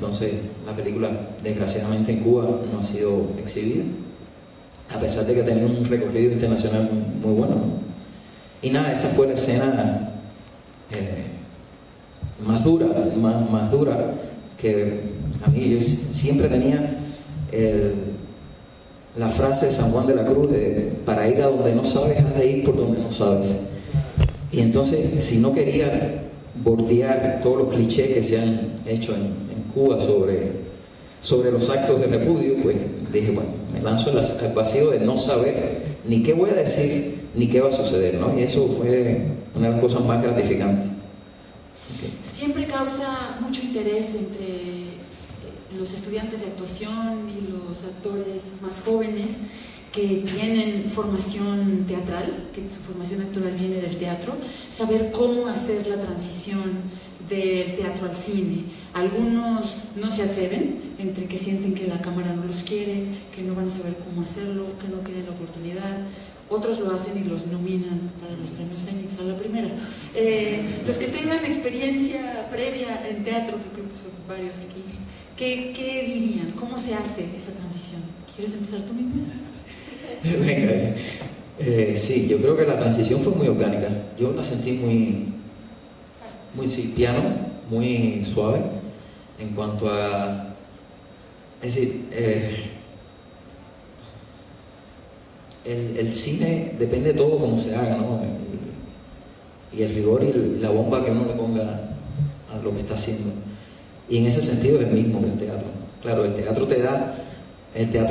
entonces la película desgraciadamente en Cuba no ha sido exhibida, a pesar de que tenía un recorrido internacional muy bueno, ¿no? Y nada, esa fue la escena más dura que a mí. Yo siempre tenía la frase de San Juan de la Cruz de para ir a donde no sabes, has de ir por donde no sabes. Y entonces, si no quería bordear todos los clichés que se han hecho en Cuba sobre los actos de repudio, pues dije, bueno, me lanzo al vacío de no saber ni qué voy a decir ni qué va a suceder, ¿no? Y eso fue una de las cosas más gratificantes. Okay. Siempre causa mucho interés entre los estudiantes de actuación y los actores más jóvenes que tienen formación teatral, que su formación actoral viene del teatro, saber cómo hacer la transición del teatro al cine. Algunos no se atreven, entre que sienten que la cámara no los quiere, que no van a saber cómo hacerlo, que no tienen la oportunidad. Otros lo hacen y los nominan para los premios Fénix a la primera. Los que tengan experiencia previa en teatro, que creo que son varios aquí, ¿qué dirían? ¿Cómo se hace esa transición? ¿Quieres empezar tú mismo? Venga, sí, yo creo que la transición fue muy orgánica. Yo la sentí muy sí, piano, muy suave en cuanto a... Es decir, el cine depende de todo cómo se haga, ¿no? Y el rigor y la bomba que uno le ponga a lo que está haciendo. Y en ese sentido es el mismo que el teatro. Claro, el teatro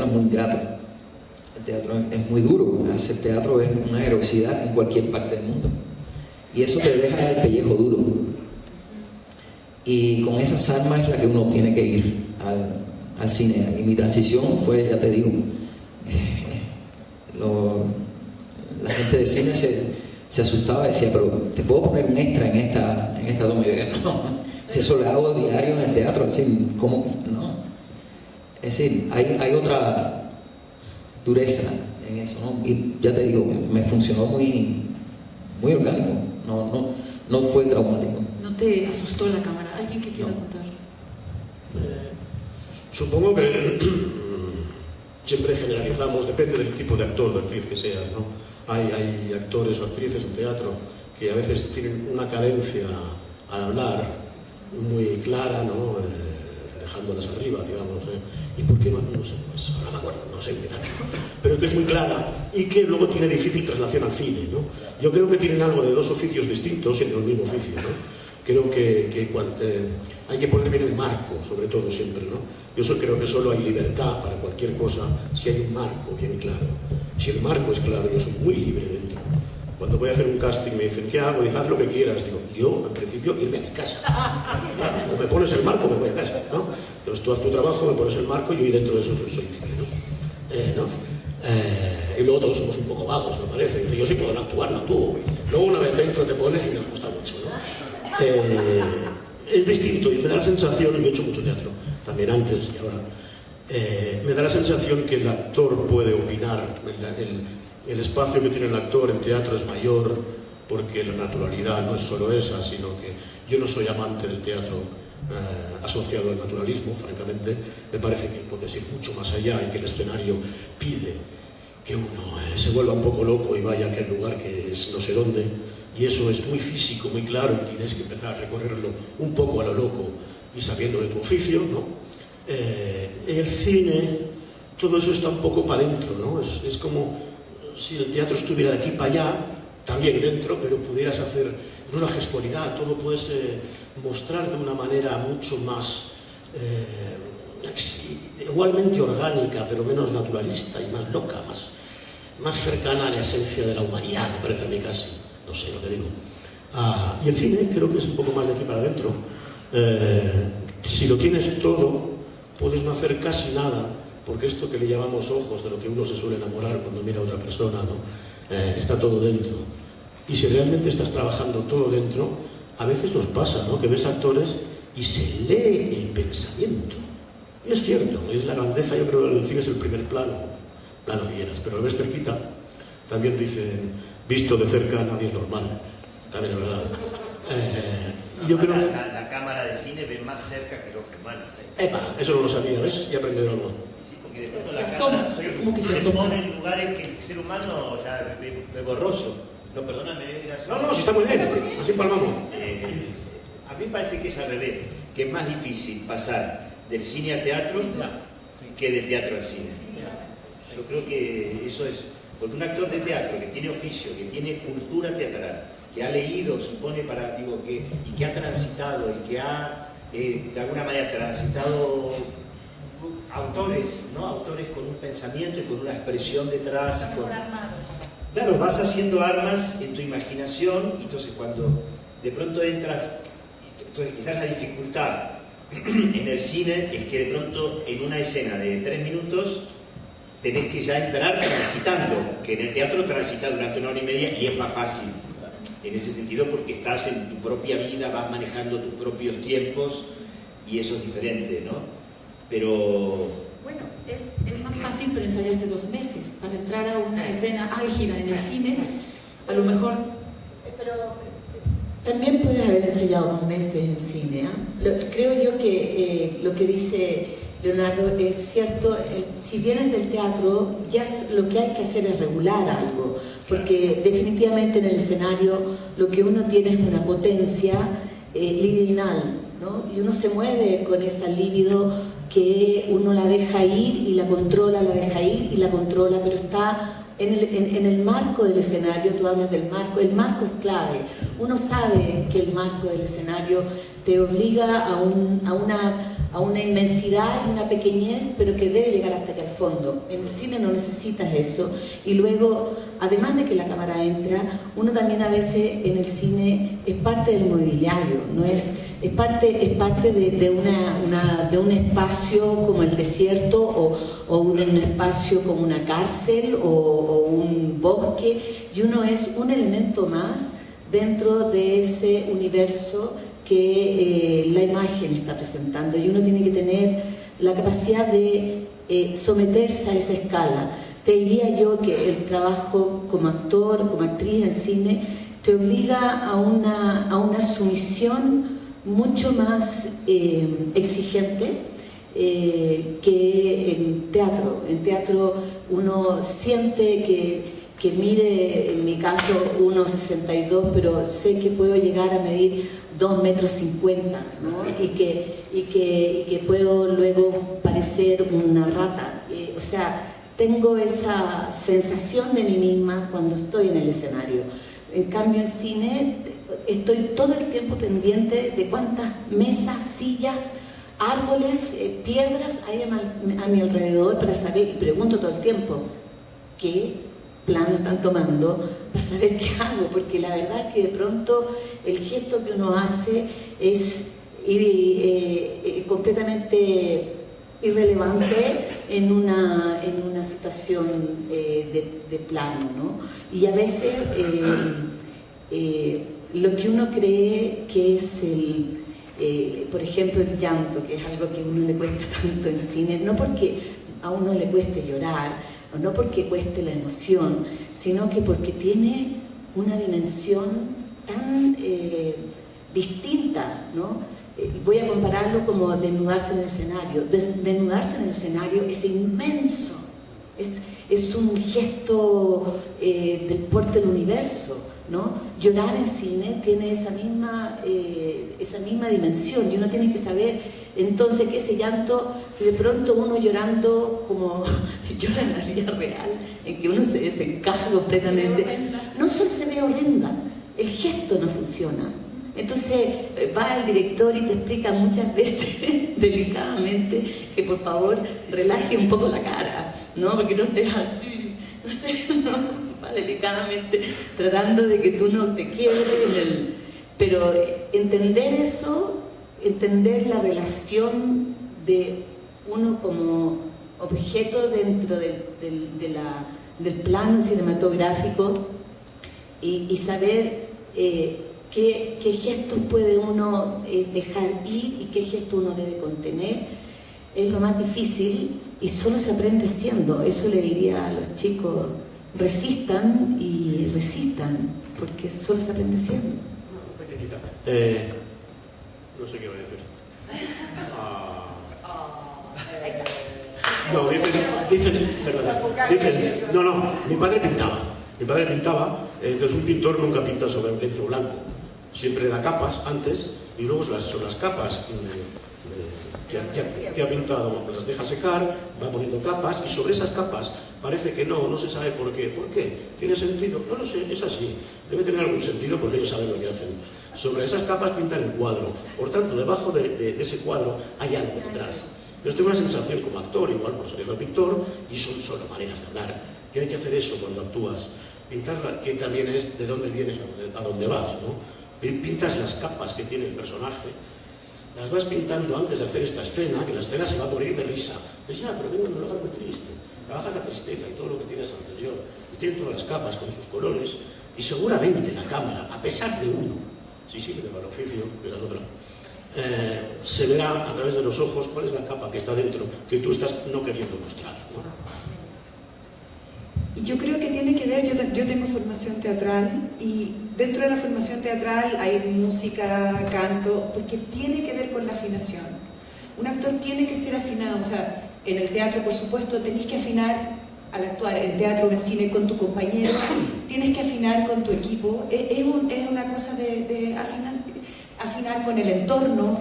es muy ingrato. El teatro es muy duro. Hacer teatro es una heroicidad en cualquier parte del mundo. Y eso te deja el pellejo duro. Y con esas armas es la que uno tiene que ir al cine. Y mi transición fue, ya te digo, la gente de cine se asustaba y decía, pero ¿te puedo poner un extra en esta toma? Y yo dije, no, si eso lo hago diario en el teatro, es decir, ¿cómo? No. Es decir, hay otra dureza en eso, ¿no? Y ya te digo, me funcionó muy orgánico, no fue traumático. ¿No te asustó la cámara? ¿Alguien que quiera contar? Supongo que siempre generalizamos, depende del tipo de actor o actriz que seas, ¿no? Hay actores o actrices en teatro que a veces tienen una cadencia al hablar muy clara, ¿no? Dejándolas arriba, digamos, ¿y por qué no? No sé, pues ahora me acuerdo, no sé imitar, pero que es muy clara y que luego tiene difícil traslación al cine, ¿no? Yo creo que tienen algo de dos oficios distintos siendo el mismo oficio, ¿no? Creo que hay que poner bien el marco, sobre todo siempre, ¿no? Yo creo que solo hay libertad para cualquier cosa si hay un marco bien claro. Si el marco es claro, yo soy muy libre dentro. Cuando voy a hacer un casting me dicen, ¿qué hago? Digo, haz lo que quieras. Digo, yo, en principio, irme a mi casa. Claro, o me pones el marco, me voy a casa, ¿no? Entonces tú haz tu trabajo, me pones el marco y yo dentro de eso soy libre, ¿no? Y luego todos somos un poco vagos, me parece. Dice, yo sí puedo actuar, no tú. Luego una vez dentro te pones y nos gusta mucho, ¿no? Es distinto y me da la sensación, yo he hecho mucho teatro, también antes y ahora, me da la sensación que el actor puede opinar, el espacio que tiene el actor en teatro es mayor porque la naturalidad no es solo esa, sino que yo no soy amante del teatro asociado al naturalismo, francamente, me parece que puedes ir mucho más allá y que el escenario pide que uno se vuelva un poco loco y vaya a aquel lugar que es no sé dónde, y eso es muy físico, muy claro, y tienes que empezar a recorrerlo un poco a lo loco y sabiendo de tu oficio, ¿no? En el cine todo eso está un poco para adentro, ¿no? Es como si el teatro estuviera de aquí para allá, también dentro, pero pudieras hacer una gestualidad, todo puedes mostrar de una manera mucho más igualmente orgánica, pero menos naturalista y más loca, más cercana a la esencia de la humanidad, me parece a mí casi, no sé lo que digo. Y el cine creo que es un poco más de aquí para adentro. Si lo tienes todo, puedes no hacer casi nada, porque esto que le llamamos ojos, de lo que uno se suele enamorar cuando mira a otra persona, ¿no? Está todo dentro. Y si realmente estás trabajando todo dentro, a veces nos pasa, ¿no? Que ves actores y se lee el pensamiento. Y es cierto, es la grandeza, yo creo que el cine es el primer plano que quieras, pero lo ves cerquita, también dicen, visto de cerca nadie es normal, también es verdad. Yo creo que... La cámara de cine ven más cerca que los humanos. Epa, eso no lo sabía, ¿ves? Y he aprendido algo. Sí, porque de pronto Se la asoma, cámara es como que se asoma. pone en lugares que el ser humano ya ve borroso. No, perdóname. No, si está muy bien. Así palmamos. A mí me parece que es al revés, que es más difícil pasar del cine al teatro que del teatro al cine. Yo creo que eso es, porque un actor de teatro que tiene oficio, que tiene cultura teatral, que ha leído, supone y que ha transitado y que ha de alguna manera transitado autores, ¿no? Autores con un pensamiento y con una expresión detrás. Claro, vas haciendo armas en tu imaginación, y entonces cuando de pronto entras, entonces quizás la dificultad en el cine es que de pronto en una escena de 3 minutos tenés que ya entrar transitando, que en el teatro transita durante 1 hora y media y es más fácil en ese sentido porque estás en tu propia vida, vas manejando tus propios tiempos y eso es diferente, ¿no? Pero... Bueno, es más fácil, pero ensayaste 2 meses para entrar a una escena álgida en el cine, a lo mejor... Pero también puedes haber ensayado 2 meses en cine, Creo yo que lo que dice Leonardo es cierto. Si vienes del teatro, ya lo que hay que hacer es regular algo, porque definitivamente en el escenario lo que uno tiene es una potencia libidinal, ¿no? Y uno se mueve con esa libido que uno la deja ir y la controla, la deja ir y la controla, pero está en el marco del escenario. Tú hablas del marco, el marco es clave. Uno sabe que el marco del escenario te obliga a una inmensidad y una pequeñez, pero que debe llegar hasta allá al fondo. En el cine no necesitas eso. Y luego, además de que la cámara entra, uno también a veces en el cine es parte del mobiliario, ¿no? Es parte de un espacio como el desierto o de un espacio como una cárcel o un bosque, y uno es un elemento más dentro de ese universo que la imagen está presentando, y uno tiene que tener la capacidad de someterse a esa escala. Te diría yo que el trabajo como actor, como actriz en cine, te obliga a una sumisión mucho más exigente que en teatro. En teatro uno siente que mide, en mi caso, 1,62, pero sé que puedo llegar a medir 2,50 metros, ¿no? y que puedo luego parecer una rata. O sea, tengo esa sensación de mí misma cuando estoy en el escenario. En cambio, en cine estoy todo el tiempo pendiente de cuántas mesas, sillas, árboles, piedras hay a mi alrededor, para saber, y pregunto todo el tiempo qué plano están tomando para saber qué hago, porque la verdad es que de pronto el gesto que uno hace es completamente irrelevante en una situación de plano, ¿no? Y a veces lo que uno cree que es por ejemplo, el llanto, que es algo que a uno le cuesta tanto en cine, no porque a uno le cueste llorar, o no porque cueste la emoción, sino que porque tiene una dimensión tan distinta, ¿no? Voy a compararlo como desnudarse en el escenario. Desnudarse en el escenario es inmenso, es un gesto del porte del universo, ¿no? Llorar en cine tiene esa misma dimensión, y uno tiene que saber entonces que ese llanto, que de pronto uno llorando como llora en la vida real, en que uno se desencaja completamente, no solo se ve horrenda, el gesto no funciona. Entonces va el director y te explica muchas veces delicadamente que por favor relaje un poco la cara, ¿no? Porque no estés así, no sé, ¿no? Va delicadamente tratando de que tú no te quiebres pero entender eso, entender la relación de uno como objeto dentro del plano cinematográfico, y saber qué gestos puede uno dejar ir y qué gestos uno debe contener, es lo más difícil, y solo se aprende haciendo. Eso le diría a los chicos: resistan y resistan, porque solo se aprende haciendo. No sé qué va a decir. No, dicen, no, mi padre pintaba, entonces un pintor nunca pinta sobre un lienzo blanco, siempre da capas antes y luego son las capas que ha pintado, las deja secar, va poniendo capas y sobre esas capas parece que no se sabe por qué. ¿Por qué? ¿Tiene sentido? No lo sé, es así. Debe tener algún sentido porque ellos saben lo que hacen. Sobre esas capas pintan el cuadro, por tanto, debajo de ese cuadro hay algo detrás. Entonces tengo una sensación como actor, igual por ser pintor, y son solo maneras de hablar. Que hay que hacer eso cuando actúas. Pintar, que también es de dónde vienes a dónde vas, ¿no? Pintas las capas que tiene el personaje, las vas pintando antes de hacer esta escena, que la escena se va a morir de risa. Dices, ya, pero vengo de un lugar muy triste. Trabajas la tristeza y todo lo que tienes anterior. Y tiene todas las capas con sus colores, y seguramente la cámara, a pesar de uno, sí, que va al oficio, que es otra, se verá a través de los ojos cuál es la capa que está dentro, que tú estás no queriendo mostrar, ¿no? Y yo creo que tiene que ver, yo tengo formación teatral y dentro de la formación teatral hay música, canto, porque tiene que ver con la afinación. Un actor tiene que ser afinado, o sea, en el teatro por supuesto tenés que afinar al actuar, en teatro o en cine con tu compañero, tienes que afinar con tu equipo, es una cosa de afinar con el entorno.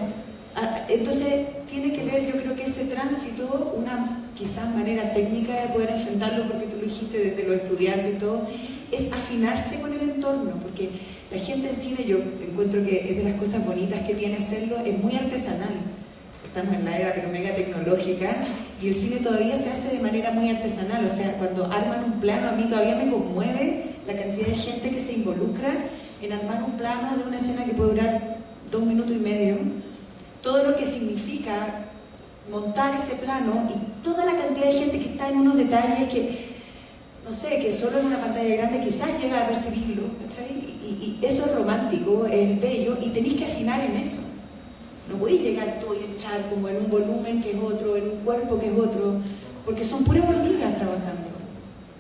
Entonces tiene que ver, yo creo que ese tránsito, una quizás manera técnica de poder enfrentarlo, porque tú lo dijiste desde los estudiantes y todo, es afinarse con el entorno, porque la gente en cine, yo encuentro que es de las cosas bonitas que tiene hacerlo, es muy artesanal. Estamos en la era pero mega tecnológica y el cine todavía se hace de manera muy artesanal, o sea, cuando arman un plano, a mí todavía me conmueve la cantidad de gente que se involucra en armar un plano de una escena que puede durar 2 minutos y medio, todo lo que significa montar ese plano y toda la cantidad de gente que está en unos detalles que, no sé, que solo en una pantalla grande quizás llega a percibirlo, ¿cachai? Y eso es romántico, es bello, y tenéis que afinar en eso. No voy a llegar todo y echar como en un volumen que es otro, en un cuerpo que es otro, porque son puras hormigas trabajando.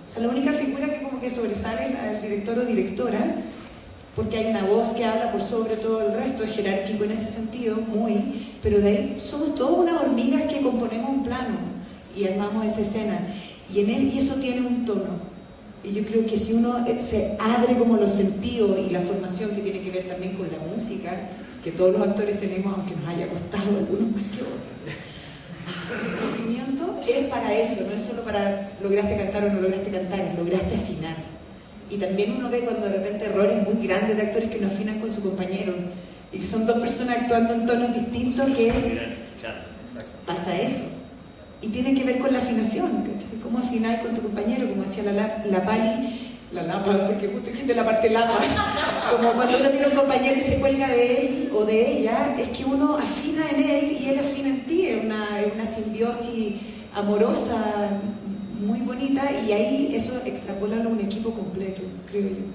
O sea, la única figura que como que sobresale es la del director o directora, porque hay una voz que habla por sobre todo el resto, es jerárquico en ese sentido, muy, pero de ahí somos todas unas hormigas que componemos un plano y armamos esa escena, y eso tiene un tono. Y yo creo que si uno se abre como los sentidos y la formación que tiene que ver también con la música, que todos los actores tenemos, aunque nos haya costado algunos más que otros, el sufrimiento es para eso, no es solo para lograste cantar o no lograste cantar, es lograste afinar. Y también uno ve cuando de repente errores muy grandes de actores que no afinan con su compañero y que son dos personas actuando en tonos distintos, que es, pasa eso. Y tiene que ver con la afinación, ¿cachai? ¿Cómo afináis con tu compañero? Como decía la Pali, la lapa, porque justo dijiste la parte lapa, como cuando uno tiene un compañero y se cuelga de él o de ella, es que uno afina en él y él afina en ti, es una simbiosis amorosa muy bonita, y ahí eso extrapolarlo a un equipo completo, creo yo.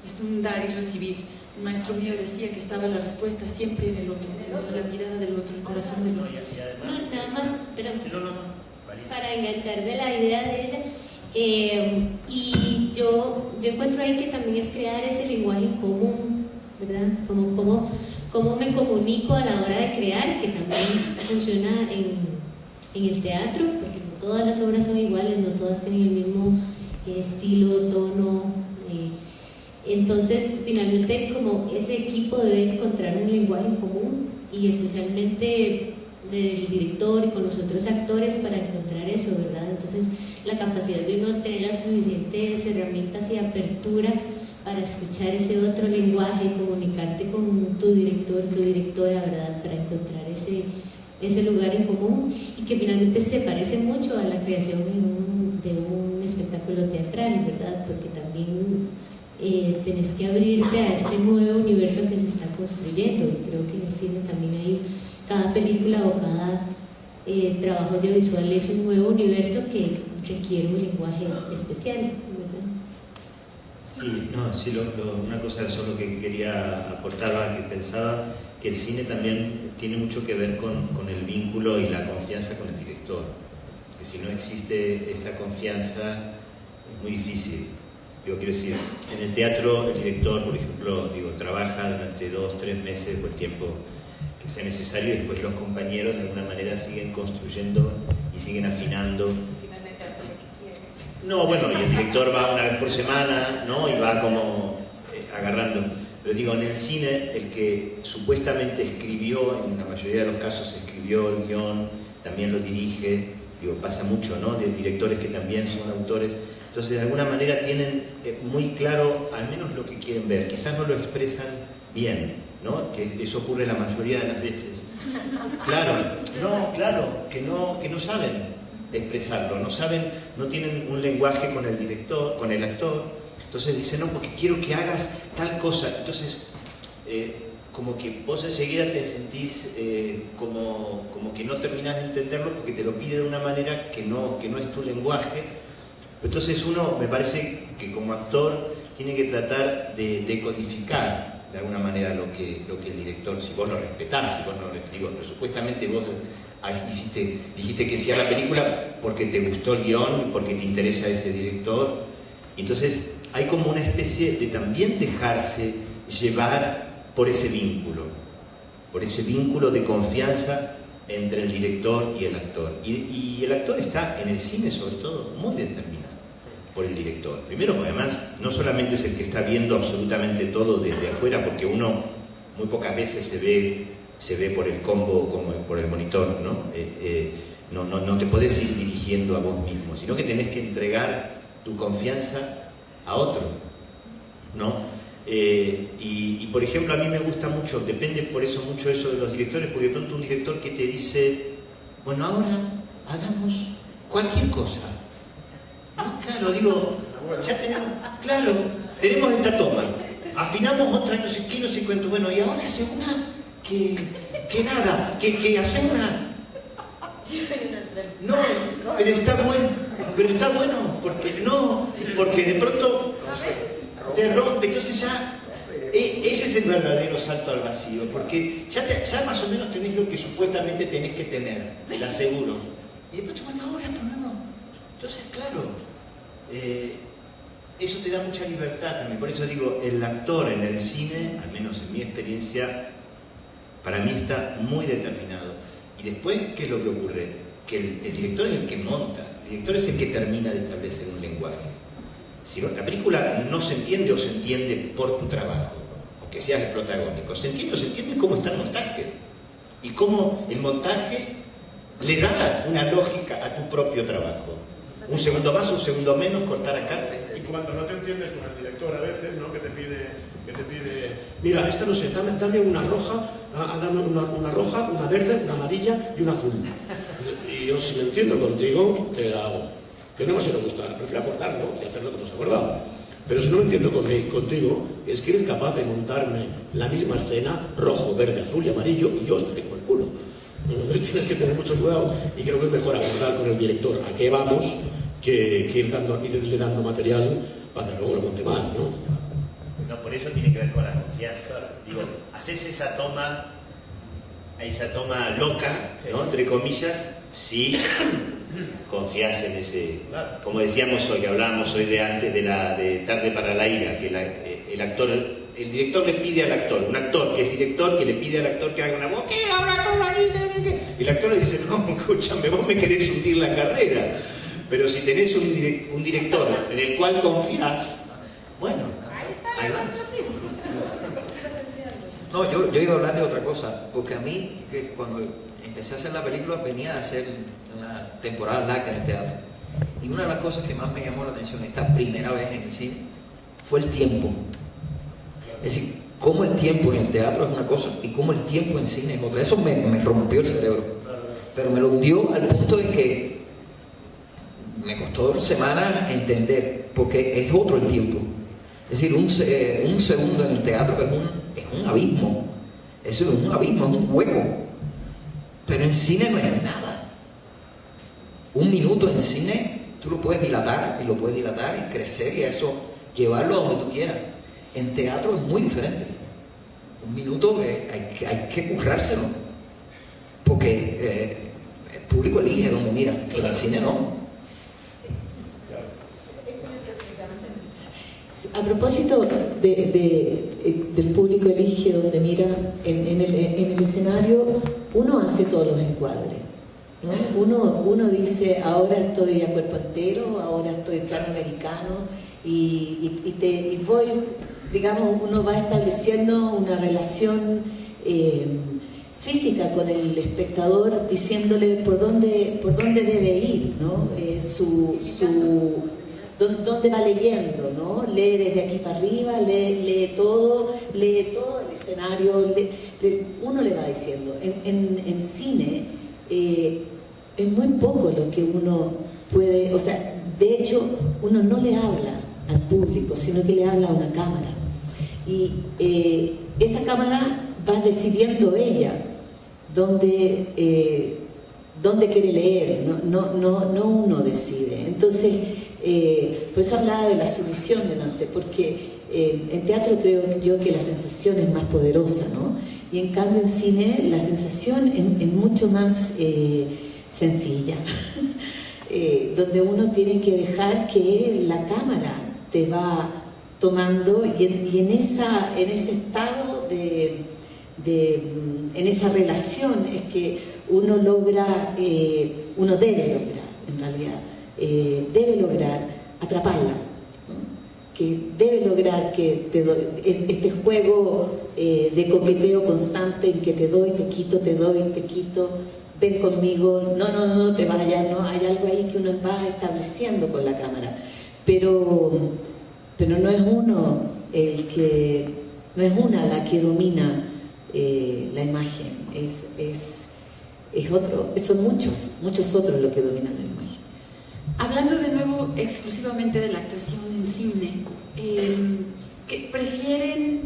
Es un dar y recibir. Un maestro mío decía que estaba la respuesta siempre en el otro, la mirada del otro, el corazón del otro. No, nada más, pero para enganchar de la idea de ella, y yo encuentro ahí que también es crear ese lenguaje en común, ¿verdad? Como cómo me comunico a la hora de crear, que también funciona en el teatro, porque no todas las obras son iguales, no todas tienen el mismo estilo, tono. Entonces, finalmente, como ese equipo debe encontrar un lenguaje en común, y especialmente del director y con los otros actores para encontrar eso, ¿verdad? Entonces, la capacidad de uno tener las suficientes herramientas y apertura para escuchar ese otro lenguaje, comunicarte con tu director, tu directora, ¿verdad? Para encontrar ese lugar en común, y que finalmente se parece mucho a la creación de un espectáculo teatral, ¿verdad? Porque también tenés que abrirte a este nuevo universo que se está construyendo, y creo que en el cine también hay, cada película o cada trabajo audiovisual es un nuevo universo que requiere un lenguaje especial, ¿verdad? Sí, una cosa solo que quería aportar, que pensaba que el cine también tiene mucho que ver con el vínculo y la confianza con el director, que si no existe esa confianza es muy difícil. Yo quiero decir, en el teatro el director, por ejemplo, trabaja durante 2 o 3 meses por el tiempo que que sea necesario, y después los compañeros de alguna manera siguen construyendo y siguen afinando. Finalmente hace lo que quiere. No, bueno, y el director va una vez por semana, ¿no? Y va como agarrando. Pero digo, en el cine, el que supuestamente escribió, en la mayoría de los casos escribió el guión, también lo dirige, digo, pasa mucho, ¿no? De directores que también son autores. Entonces, de alguna manera tienen muy claro, al menos lo que quieren ver. Quizás no lo expresan bien, ¿no? Que eso ocurre la mayoría de las veces. Claro, que no saben expresarlo, no tienen un lenguaje con el director, con el actor. Entonces dicen, no, porque quiero que hagas tal cosa. Entonces, como que vos enseguida te sentís como que no terminás de entenderlo porque te lo pide de una manera que no es tu lenguaje. Entonces uno, me parece que como actor tiene que tratar de decodificar de alguna manera lo que el director, si vos lo respetás, si vos no lo digo, pero supuestamente vos dijiste que sí a la película porque te gustó el guión, porque te interesa ese director. Entonces hay como una especie de también dejarse llevar por ese vínculo de confianza entre el director y el actor. Y el actor está en el cine, sobre todo, muy determinado por el director. Primero, además, no solamente es el que está viendo absolutamente todo desde afuera, porque uno muy pocas veces se ve por el combo, como por el monitor, ¿no? No te podés ir dirigiendo a vos mismo, sino que tenés que entregar tu confianza a otro, ¿no? Y por ejemplo, a mí me gusta mucho, depende por eso mucho eso de los directores, porque de pronto un director que te dice, bueno, ahora hagamos cualquier cosa, ¿no? Claro, digo, ya tenemos esta toma, afinamos otra, no sé qué, no sé cuánto, bueno, y ahora hace una que nada, que hace una... No, pero está bueno, porque de pronto te rompe, entonces ya ese es el verdadero salto al vacío, porque ya más o menos tenés lo que supuestamente tenés que tener, te lo aseguro. Y de pronto, bueno, ahora ponemos. Entonces, claro, eso te da mucha libertad también. Por eso digo, el actor en el cine, al menos en mi experiencia, para mí está muy determinado. Y después, ¿qué es lo que ocurre? Que el director es el que monta, el director es el que termina de establecer un lenguaje. Si la película no se entiende o se entiende por tu trabajo, aunque seas el protagónico, se entiende o se entiende cómo está el montaje y cómo el montaje le da una lógica a tu propio trabajo. Un segundo más, un segundo menos, cortar acá. Y cuando no te entiendes con el director a veces, ¿no? Que te pide, mira, esta no sé, dame una roja, dame una roja, una verde, una amarilla y una azul. Y yo, si me entiendo contigo, te la hago. Que no me suele gustar, prefiero acordarlo y hacerlo como se ha acordado. Pero si no me entiendo contigo, es que eres capaz de montarme la misma escena, rojo, verde, azul y amarillo, y yo estaré con el culo. Entonces tienes que tener mucho cuidado, y creo que es mejor acordar con el director a qué vamos que irle dando material para que luego lo monte mal, ¿no? No, por eso tiene que ver con la confianza. Digo, haces esa toma loca, ¿no? Entre comillas, si confías en ese... Como decíamos hoy, que hablábamos hoy de antes de Tarde para la ira, que el director le pide al actor, un actor que es director, que le pide al actor que haga una voz, que habla toda la vida, y el actor le dice, no, escúchame, vos me querés hundir la carrera. Pero si tenés un director en el cual confías, bueno, ahí vas. No, yo iba a hablar de otra cosa, porque a mí, que cuando empecé a hacer la película, venía a hacer una temporada larga en el teatro. Y una de las cosas que más me llamó la atención esta primera vez en el cine fue el tiempo. Es decir, cómo el tiempo en el teatro es una cosa y cómo el tiempo en cine es otra. Eso me rompió el cerebro. Pero me lo hundió al punto de que me costó 2 semanas entender, porque es otro el tiempo. Es decir, un segundo en el teatro es un abismo. Eso es un abismo, es un hueco. Pero en cine no es nada. 1 minuto en cine, tú lo puedes dilatar y crecer y eso, llevarlo a donde tú quieras. En teatro es muy diferente. 1 minuto hay que currárselo. Porque el público elige donde mira, pero en cine no. A propósito del público elige donde mira, en el escenario uno hace todos los encuadres, ¿no? Uno dice, ahora estoy a cuerpo entero, ahora estoy plano americano, y voy, digamos, uno va estableciendo una relación física con el espectador, diciéndole por dónde debe ir, ¿no? Dónde va leyendo, ¿no? Lee desde aquí para arriba, lee todo el escenario, uno le va diciendo. En cine es muy poco lo que uno puede, o sea, de hecho uno no le habla al público, sino que le habla a una cámara. Y esa cámara va decidiendo ella dónde quiere leer, no uno decide. Entonces, por eso hablaba de la sumisión delante, porque en teatro creo yo que la sensación es más poderosa, ¿no? Y en cambio en cine la sensación es mucho más sencilla, donde uno tiene que dejar que la cámara te va tomando y en ese estado en esa relación es que uno logra, uno debe lograr, en realidad, debe lograr atraparla, ¿no? Que debe lograr que este juego de coqueteo constante en que te doy, te quito, ven conmigo, no te vayas, ¿no? Hay algo ahí que uno va estableciendo con la cámara, pero no es uno no es una la que domina la imagen, es otro, son muchos otros los que dominan la imagen. Hablando de nuevo exclusivamente de la actuación en cine, ¿prefieren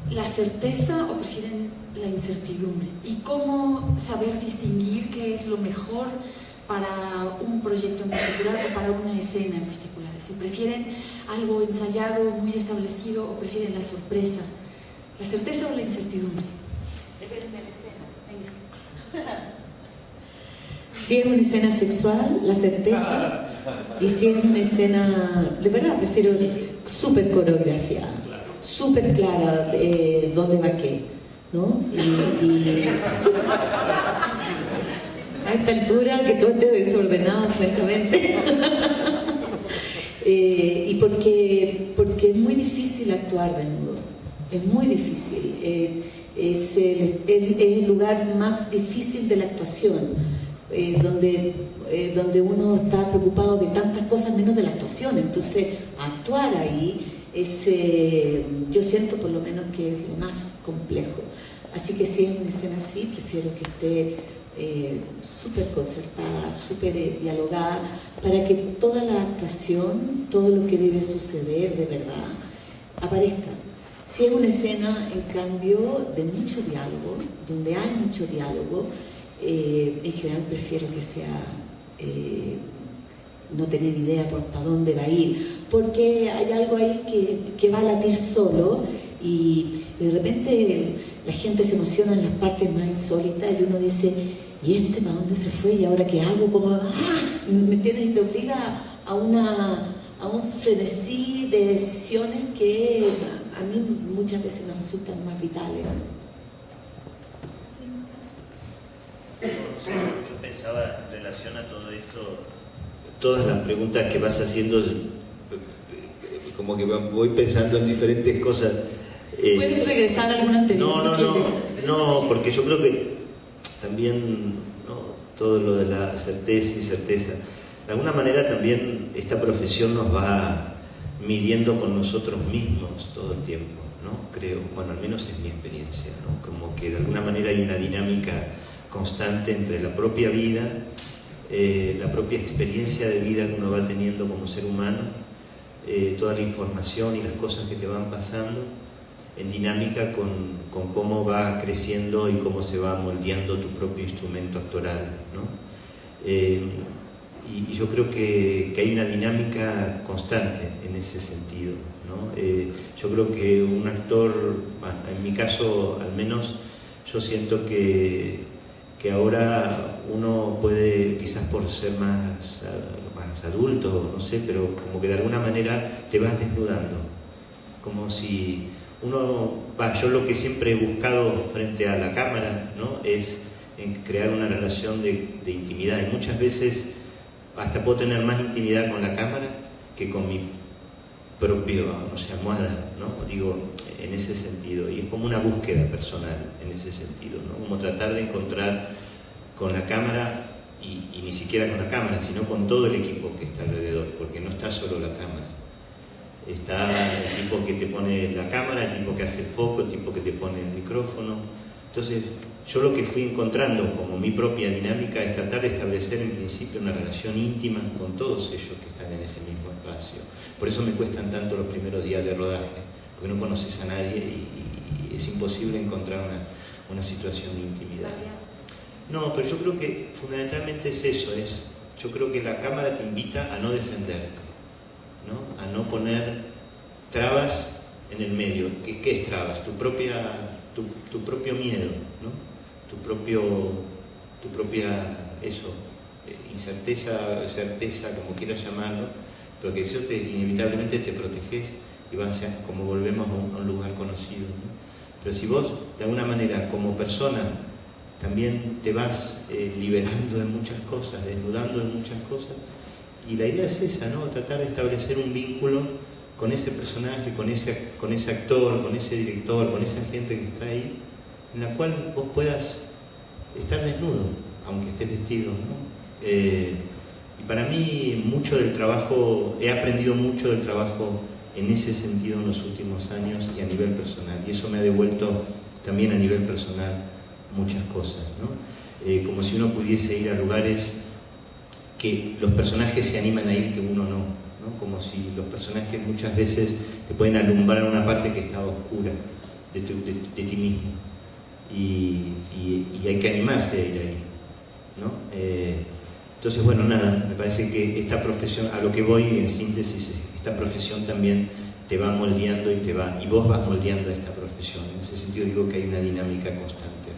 la certeza o prefieren la incertidumbre? ¿Y cómo saber distinguir qué es lo mejor para un proyecto en particular o para una escena en particular? Si prefieren algo ensayado, muy establecido, o prefieren la sorpresa, la certeza o la incertidumbre. Depende de la escena. Venga. Si es una escena sexual, la certeza, y si es una escena, de verdad, prefiero súper coreografiada, súper clara dónde va qué, ¿no? Y a esta altura que todo esté desordenado, francamente. Y porque es muy difícil actuar desnudo, es muy difícil, es el lugar más difícil de la actuación, donde uno está preocupado de tantas cosas menos de la actuación. Entonces actuar ahí yo siento por lo menos que es lo más complejo. Así que si es una escena así, prefiero que esté súper concertada, súper dialogada, para que toda la actuación, todo lo que debe suceder de verdad, aparezca. Si es una escena, en cambio, de mucho diálogo, donde hay mucho diálogo, en general prefiero que sea no tener idea por para dónde va a ir, porque hay algo ahí que va a latir solo, y de repente la gente se emociona en las partes más insólitas y uno dice, ¿y para dónde se fue? ¿Y ahora qué hago? ¿Cómo? ¿Me entiendes? Y te obliga a un frenesí de decisiones que a mí muchas veces me resultan más vitales. Yo pensaba en relación a todo esto, todas las preguntas que vas haciendo, como que voy pensando en diferentes cosas. ¿Puedes regresar a alguna anterior si quieres? No, porque yo creo que también, ¿no?, todo lo de la certeza y incerteza, de alguna manera también esta profesión nos va midiendo con nosotros mismos todo el tiempo, ¿no? Creo, bueno, al menos es mi experiencia, ¿no? Como que de alguna manera hay una dinámica constante entre la propia vida, la propia experiencia de vida que uno va teniendo como ser humano, toda la información y las cosas que te van pasando, en dinámica con cómo va creciendo y cómo se va moldeando tu propio instrumento actoral, ¿no? Y yo creo que hay una dinámica constante en ese sentido, ¿no? Yo creo que un actor, bueno, en mi caso al menos, yo siento que ahora uno puede, quizás por ser más adulto, no sé, pero como que de alguna manera te vas desnudando. Como si uno, yo lo que siempre he buscado frente a la cámara, ¿no? Es crear una relación de intimidad, y muchas veces hasta puedo tener más intimidad con la cámara que con mi propio, no sé, almohada, ¿no? Digo, en ese sentido, y es como una búsqueda personal en ese sentido, ¿no? Como tratar de encontrar con la cámara, y ni siquiera con la cámara, sino con todo el equipo que está alrededor, porque no está solo la cámara. Está el tipo que te pone la cámara, el tipo que hace el foco, el tipo que te pone el micrófono. Entonces, yo lo que fui encontrando como mi propia dinámica es tratar de establecer en principio una relación íntima con todos ellos que están en ese mismo espacio. Por eso me cuestan tanto los primeros días de rodaje, porque no conoces a nadie y es imposible encontrar una situación de intimidad. No, pero yo creo que fundamentalmente es eso, yo creo que la cámara te invita a no defenderte, ¿no? A no poner trabas en el medio. ¿Qué es trabas? Tu propio miedo, ¿no? Tu propia certeza, como quieras llamarlo, pero que eso inevitablemente te proteges y vas a ser, como volvemos a un lugar conocido, ¿no? Pero si vos, de alguna manera, como persona, también te vas liberando de muchas cosas, desnudando de muchas cosas, y la idea es esa, ¿no? Tratar de establecer un vínculo con ese personaje, con ese actor, con ese director, con esa gente que está ahí, en la cual vos puedas estar desnudo, aunque estés vestido, ¿no? Y para mí mucho del trabajo, he aprendido mucho del trabajo en ese sentido en los últimos años y a nivel personal, y eso me ha devuelto también a nivel personal muchas cosas, ¿no? Como si uno pudiese ir a lugares que los personajes se animan a ir, que uno no, ¿no? Como si los personajes muchas veces te pueden alumbrar una parte que está oscura de ti mismo, y hay que animarse a ir ahí, ¿no? Entonces, bueno, nada, me parece que esta profesión, a lo que voy en síntesis, esta profesión también te va moldeando y vos vas moldeando a esta profesión. En ese sentido digo que hay una dinámica constante.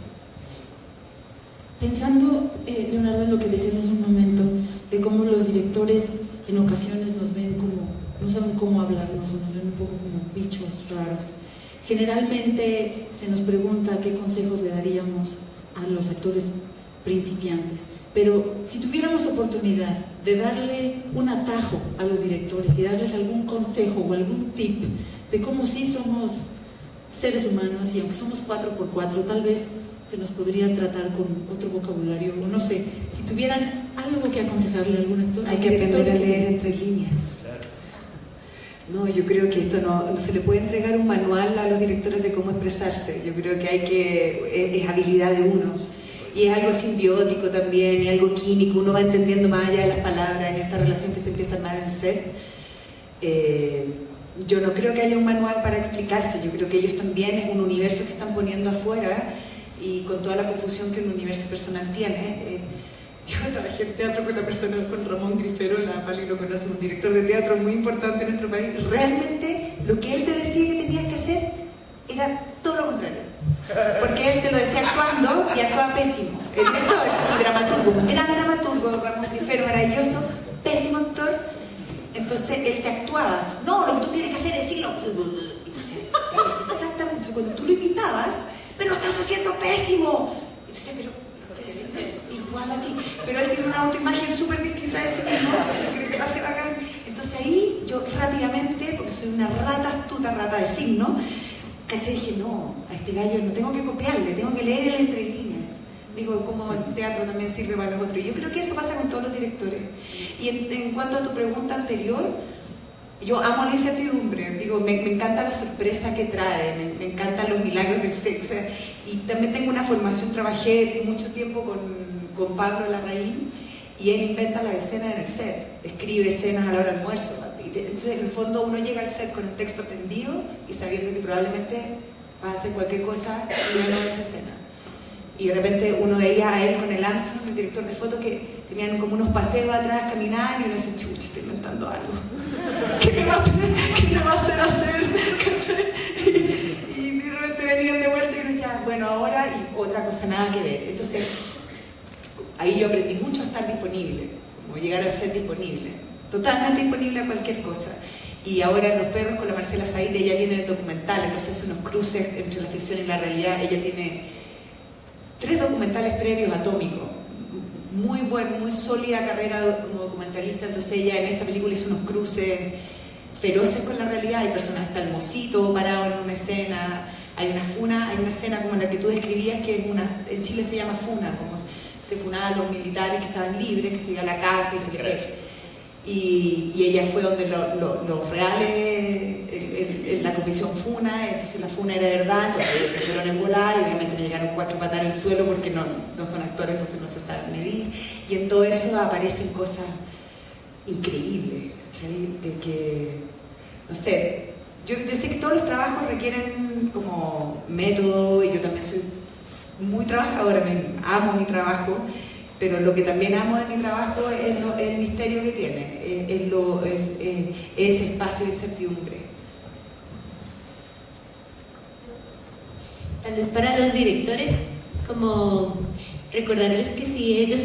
Pensando, Leonardo, en lo que decías hace un momento, de cómo los directores en ocasiones nos ven como, no saben cómo hablarnos, o nos ven un poco como bichos raros. Generalmente se nos pregunta qué consejos le daríamos a los actores principiantes, pero si tuviéramos oportunidad de darle un atajo a los directores y darles algún consejo o algún tip de cómo sí somos seres humanos, y aunque somos 4x4, tal vez se nos podría tratar con otro vocabulario, o no sé, si tuvieran algo que aconsejarle a algún actor. Hay que aprender a leer entre líneas. No, yo creo que esto no se le puede entregar un manual a los directores de cómo expresarse. Yo creo que es habilidad de uno, y es algo simbiótico también, y algo químico. Uno va entendiendo más allá de las palabras en esta relación que se empieza a armar en set. Yo no creo que haya un manual para explicarse. Yo creo que ellos también es un universo que están poniendo afuera, y con toda la confusión que un universo personal tiene. Yo trabajé en teatro con la persona, con Ramón Grifero, la Pali lo conoce, un director de teatro muy importante en nuestro país. Realmente lo que él te decía que tenías que hacer era todo lo contrario, porque él te lo decía actuando y actuaba pésimo. El director y dramaturgo, un gran dramaturgo, Ramón Grifero, maravilloso, pésimo actor. Entonces él te actuaba, no, lo que tú tienes que hacer es decirlo. Entonces, exactamente, cuando tú lo imitabas, pero lo estás haciendo pésimo. Entonces, pero lo estoy haciendo igual a ti. Pero él tiene una autoimagen súper distinta de sí mismo, creo que lo hace bacán. Entonces ahí yo rápidamente, porque soy una astuta rata de signo, caché, dije, no, a este gallo no tengo que copiarle, tengo que leer el entre líneas. Digo, como el teatro también sirve para los otros. Y yo creo que eso pasa con todos los directores. Y en cuanto a tu pregunta anterior, yo amo la incertidumbre, digo, me encanta la sorpresa que trae, me encantan los milagros del sexo. Y también tengo una formación, trabajé mucho tiempo con Pablo Larraín, y él inventa las escenas en el set, escribe escenas a la hora del almuerzo. Entonces, en el fondo, uno llega al set con el texto aprendido y sabiendo que probablemente va a hacer cualquier cosa y menos esa escena. Y de repente uno veía a él con el Armstrong, el director de foto, que tenían como unos paseos atrás, caminaban, y uno decía, chucha, estoy inventando algo. ¿Qué me va a hacer hacer? Y de repente venían de vuelta y uno decía, bueno, ahora, y otra cosa, nada que ver. Entonces, ahí yo aprendí mucho a estar disponible, como llegar a ser disponible, totalmente disponible a cualquier cosa. Y ahora Los perros con la Marcela Said, ella viene del documental, entonces hace unos cruces entre la ficción y la realidad. Ella tiene 3 documentales previos, Atómico, muy buena, muy sólida carrera como documentalista. Entonces ella en esta película hizo unos cruces feroces con la realidad. Hay personas, está el mocito parado en una escena, hay una escena como la que tú describías, que es en Chile se llama funa, como se funaban los militares que estaban libres, que se iban a la casa y se les... Y ella fue donde los reales, la comisión funa, entonces la funa era de verdad, entonces ellos se fueron en volar y obviamente me llegaron 4 patas en el suelo porque no son actores, entonces no se saben medir. Y en todo eso aparecen cosas increíbles, ¿cachai? De que, no sé, yo sé que todos los trabajos requieren como método, y yo también soy muy trabajadora, amo mi trabajo, pero lo que también amo de mi trabajo es el misterio que tiene, ese espacio de incertidumbre. Tal vez para los directores, como recordarles que si ellos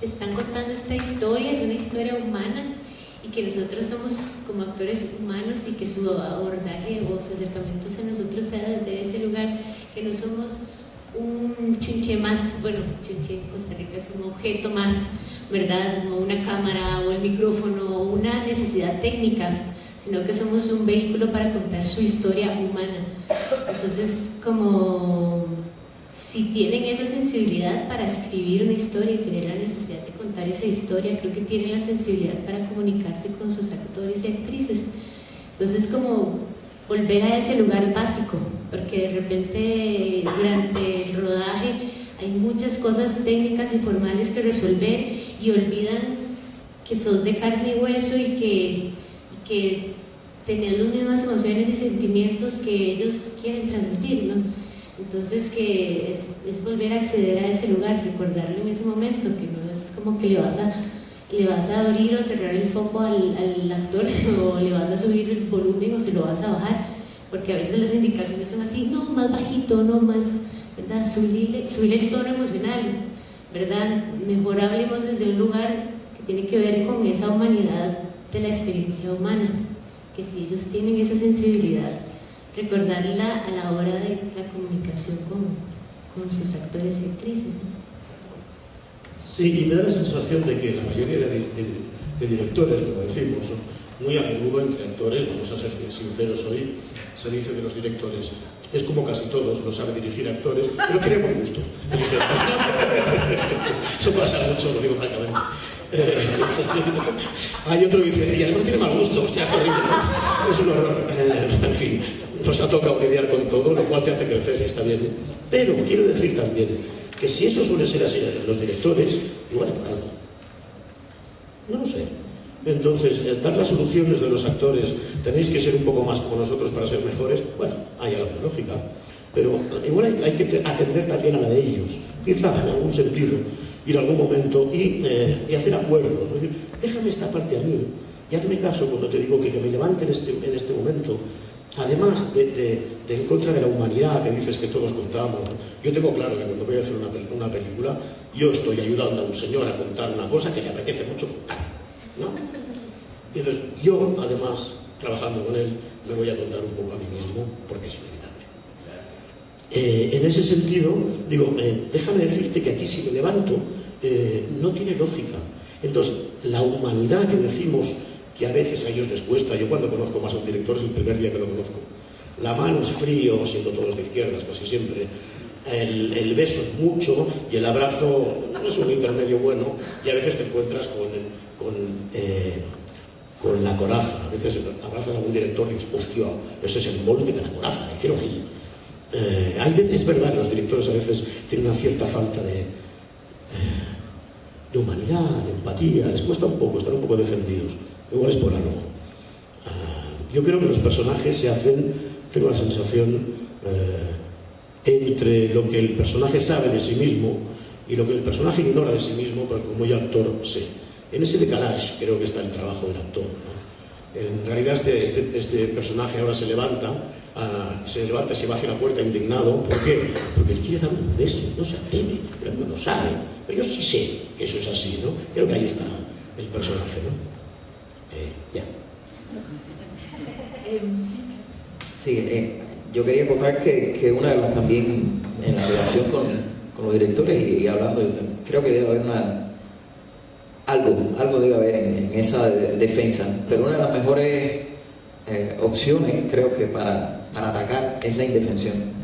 están contando esta historia, es una historia humana, y que nosotros somos como actores humanos, y que su abordaje o su acercamiento a nosotros sea desde ese lugar, que no somos un chunche más, bueno, chunche en Costa Rica es un objeto más, ¿verdad? Como una cámara o el micrófono o una necesidad técnica, sino que somos un vehículo para contar su historia humana. Entonces, como si tienen esa sensibilidad para escribir una historia y tener la necesidad de contar esa historia, creo que tienen la sensibilidad para comunicarse con sus actores y actrices. Entonces, como volver a ese lugar básico, porque de repente durante el rodaje hay muchas cosas técnicas y formales que resolver y olvidan que sos de carne y hueso y que tenés las mismas emociones y sentimientos que ellos quieren transmitir, ¿no? Entonces que es volver a acceder a ese lugar, recordarlo en ese momento, que no es como que le vas a abrir o cerrar el foco al actor, o le vas a subir el volumen o se lo vas a bajar, porque a veces las indicaciones son así, no, más bajito, no más, ¿verdad? Subirle el tono emocional, ¿verdad? Mejor hablemos desde un lugar que tiene que ver con esa humanidad de la experiencia humana, que si ellos tienen esa sensibilidad, recordarla a la hora de la comunicación con sus actores y actrices, ¿no? Sí, y me da la sensación de que la mayoría de directores, como decimos, muy a menudo entre actores, vamos a ser sinceros hoy, se dice de los directores, es como casi todos, no sabe dirigir actores, pero tiene buen gusto. Eso pasa mucho, lo digo francamente. Hay otro que dice, y además tiene mal gusto, hostia, es terrible, es un horror. En fin, nos ha tocado lidiar con todo, lo cual te hace crecer, está bien. Pero quiero decir también que si eso suele ser así los directores, igual es por algo. No lo sé. Entonces, dar las soluciones de los actores, tenéis que ser un poco más como nosotros para ser mejores, bueno, hay algo de lógica, pero igual hay que atender también a la de ellos, quizá en algún sentido, ir a algún momento y hacer acuerdos, es decir, déjame esta parte a mí y hazme caso cuando te digo que me levante en este momento, además de en contra de la humanidad que dices que todos contamos. Yo tengo claro que cuando voy a hacer una película, yo estoy ayudando a un señor a contar una cosa que le apetece mucho contar, ¿no? Y entonces yo, además, trabajando con él, me voy a contar un poco a mí mismo, porque es inevitable. En ese sentido, digo, déjame decirte que aquí si me levanto, no tiene lógica. Entonces, la humanidad que decimos que a veces a ellos les cuesta, yo cuando conozco más a un director es el primer día que lo conozco. La mano es frío, siendo todos de izquierdas casi siempre. El beso es mucho y el abrazo no es un intermedio bueno, y a veces te encuentras con la coraza. A veces abrazas a algún director y dices, hostia, ese es el molde de la coraza, la hicieron ahí. Hay veces, es verdad, los directores a veces tienen una cierta falta de humanidad, de empatía, les cuesta un poco, están un poco defendidos. Igual es por algo. Yo creo que los personajes se hacen, tengo la sensación, entre lo que el personaje sabe de sí mismo y lo que el personaje ignora de sí mismo, pero como yo actor sé. En ese decalage creo que está el trabajo del actor, ¿no? En realidad este personaje ahora se levanta y se va hacia la puerta indignado. ¿Por qué? Porque él quiere dar un beso, no se atreve, pero no lo sabe. Pero yo sí sé que eso es así, ¿no? Creo que ahí está el personaje, ¿no? Ya. Sí, yo quería contar que una de las también, en la relación con los directores y hablando, creo que debe haber algo debe haber en esa defensa, pero una de las mejores opciones, creo que para atacar es la indefensión.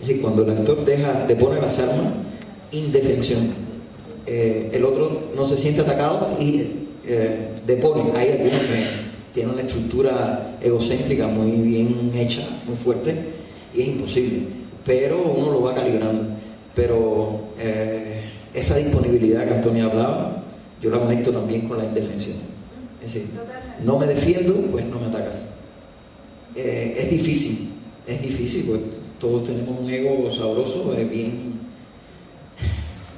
Es decir, cuando el actor depone las armas, indefensión, el otro no se siente atacado y depone. Hay algunos que tienen una estructura egocéntrica muy bien hecha, muy fuerte, y es imposible, pero uno lo va calibrando. Pero esa disponibilidad que Antonia hablaba, yo la conecto también con la indefensión. Es decir, no me defiendo, pues no me atacas. Es difícil, pues todos tenemos un ego sabroso, bien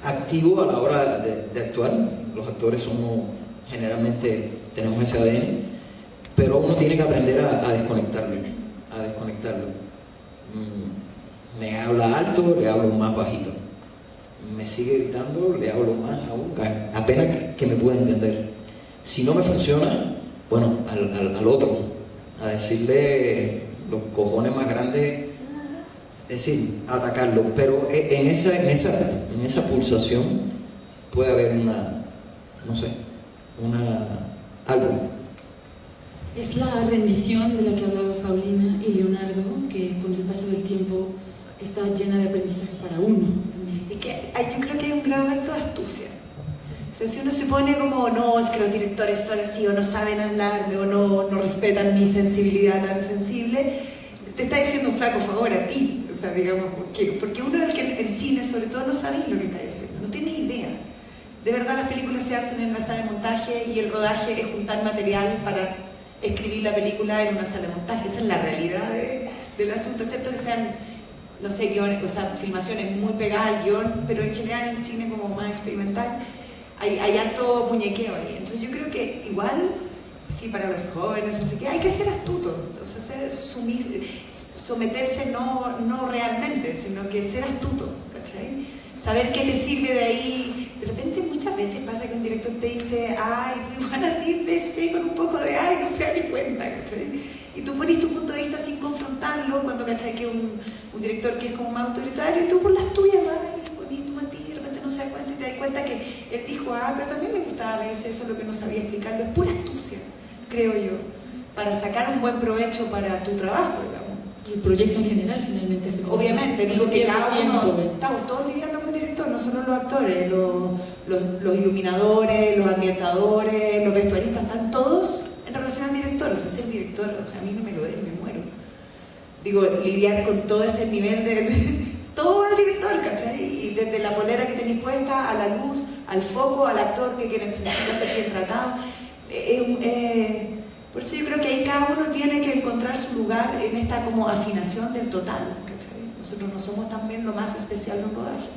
activo a la hora de actuar. Los actores generalmente tenemos ese ADN, pero uno tiene que aprender a desconectarlo. Me habla alto, le hablo más bajito. Me sigue gritando, le hablo más aún, apenas que me pueda entender. Si no me funciona, bueno, al otro, a decirle los cojones más grandes, es decir, atacarlo. Pero en esa pulsación puede haber algo. Es la rendición de la que hablaba Paulina y Leonardo, que con el paso del tiempo está llena de aprendizaje para uno también. Y que yo creo que hay un grado de astucia. O sea, si uno se pone como, no, es que los directores son así, o no saben hablarme, o no respetan mi sensibilidad tan sensible, te está diciendo un flaco favor a ti. O sea, digamos, porque uno el que en cine, sobre todo, no sabe lo que está diciendo, no tiene idea. De verdad, las películas se hacen en la sala de montaje y el rodaje es juntar material para escribir la película en una sala de montaje. Esa es la realidad del asunto, excepto que sean, no sé, guiones, o sea, filmaciones muy pegadas al guión, pero en general en el cine como más experimental hay harto muñequeo ahí. Entonces yo creo que igual, sí, para los jóvenes, no sé qué, hay que ser astuto, o sea, someterse no realmente, sino que ser astuto, ¿cachai? Saber qué te sirve de ahí. De repente muchas veces pasa que un director te dice, ay, tú igual así DC con un poco de ay, no se da ni cuenta, ¿cachai? Y tú pones tu punto de vista sin confrontarlo, cuando cachai que un director que es como más autoritario, y tú por las tuyas vas y pones tu matiz, de repente no se da cuenta y te das cuenta que él dijo, pero también me gustaba a veces eso, lo que no sabía explicarlo. Es pura astucia, creo yo, para sacar un buen provecho para tu trabajo, digamos. Y el proyecto en general finalmente se obviamente, digo que cada uno, estamos todos lidiando con el director, no solo los actores, los iluminadores, los ambientadores, los vestuaristas, están todos en relación al director. O sea, ser director, o sea, a mí no me lo den, me muero. Digo, lidiar con todo ese nivel de todo el director, ¿cachai? Y desde la polera que tenéis puesta, a la luz, al foco, al actor que necesita ser bien tratado. Por eso yo creo que ahí cada uno tiene que encontrar su lugar en esta como afinación del total, ¿cachai? Nosotros no somos también lo más especial de un rodaje.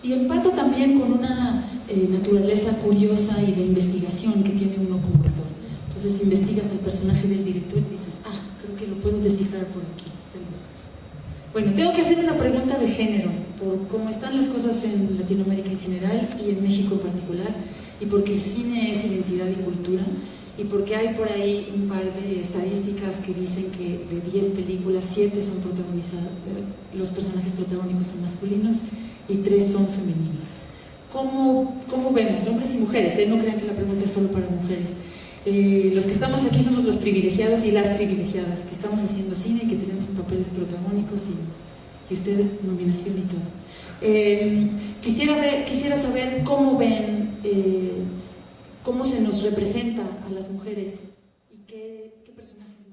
Y empata también con una naturaleza curiosa y de investigación que tiene uno como actor. Entonces investigas al personaje del director y dices, creo que lo puedo descifrar por aquí, tal vez. Bueno, tengo que hacer una pregunta de género, por cómo están las cosas en Latinoamérica en general y en México en particular, y porque el cine es identidad y cultura, y porque hay por ahí un par de estadísticas que dicen que de 10 películas, 7 son protagonizadas, los personajes protagónicos son masculinos y 3 son femeninos. ¿Cómo vemos? Hombres y mujeres, no crean que la pregunta es solo para mujeres. Los que estamos aquí somos los privilegiados y las privilegiadas, que estamos haciendo cine y que tenemos papeles protagónicos y ustedes nominación y todo. Quisiera saber cómo ven, cómo se nos representa a las mujeres y qué personajes